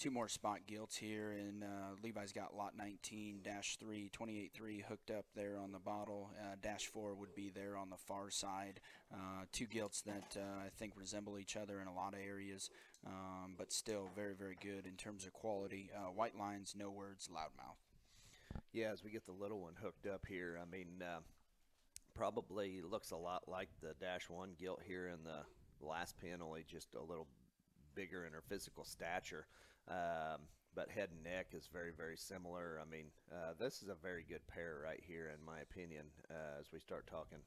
two more spot gilts here, and Levi's got lot 19-3, 28.3 hooked up there on the bottle. Dash 4 would be there on the far side. Two gilts that I think resemble each other in a lot of areas, but still very, very good in terms of quality. White lines, no words, loudmouth. Yeah, as we get the little one hooked up here, I mean, probably looks a lot like the Dash 1 gilt here in the last pin, only just a little bigger in her physical stature. But head and neck is very, very similar. I mean, this is a very good pair right here, in my opinion, as we start talking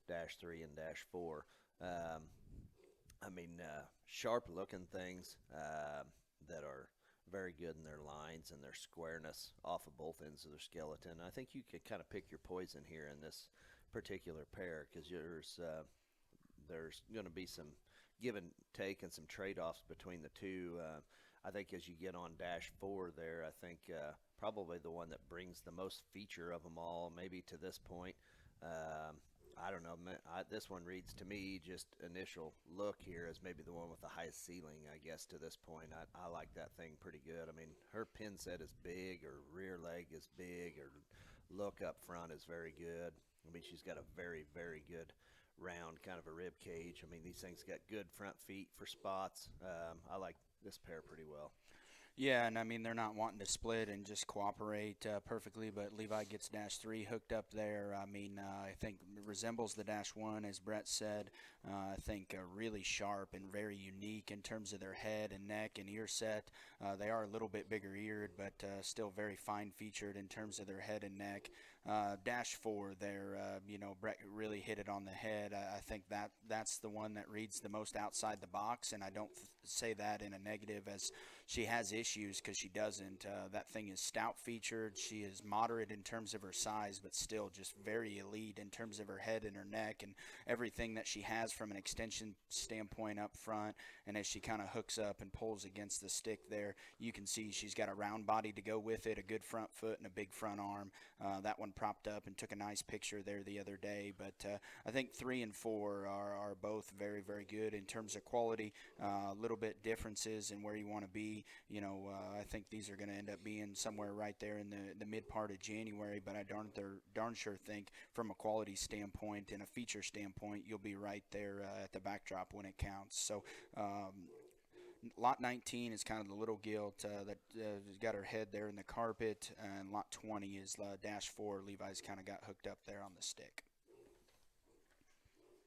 Dash 3 and Dash 4. I mean, sharp looking things that are very good in their lines and their squareness off of both ends of their skeleton. I think you could kind of pick your poison here in this particular pair because there's going to be some give and take and some trade-offs between the two. I think as you get on Dash 4 there, I think probably the one that brings the most feature of them all, maybe to this point. I don't know. This one reads to me, just initial look here, as maybe the one with the highest ceiling, I guess, to this point. I like that thing pretty good. I mean, her pin set is big, her rear leg is big, her look up front is very good. I mean, she's got a very, very good round kind of a rib cage. I mean, these things got good front feet for spots. I like this pair pretty well. Yeah, and I mean they're not wanting to split and just cooperate perfectly, but Levi gets Dash 3 hooked up there. I mean, I think resembles the Dash 1, as Brett said. I think really sharp and very unique in terms of their head and neck and ear set. They are a little bit bigger eared, but still very fine featured in terms of their head and neck. Dash 4 there, Brett really hit it on the head. I think that's the one that reads the most outside the box, and I don't say that in a negative as she has issues because she doesn't. That thing is stout featured. She is moderate in terms of her size, but still just very elite in terms of her head and her neck and everything that she has from an extension standpoint up front. And as she kind of hooks up and pulls against the stick there, you can see she's got a round body to go with it, a good front foot, and a big front arm. That one propped up and took a nice picture there the other day. But I think 3 and 4 are both very, very good in terms of quality. A little bit differences in where you want to be. I think these are going to end up being somewhere right there in the mid part of January, but I darn sure think from a quality standpoint and a feature standpoint, you'll be right there at the backdrop when it counts. So lot 19 is kind of the little gilt that got her head there in the carpet, and lot 20 is Dash 4. Levi's kind of got hooked up there on the stick.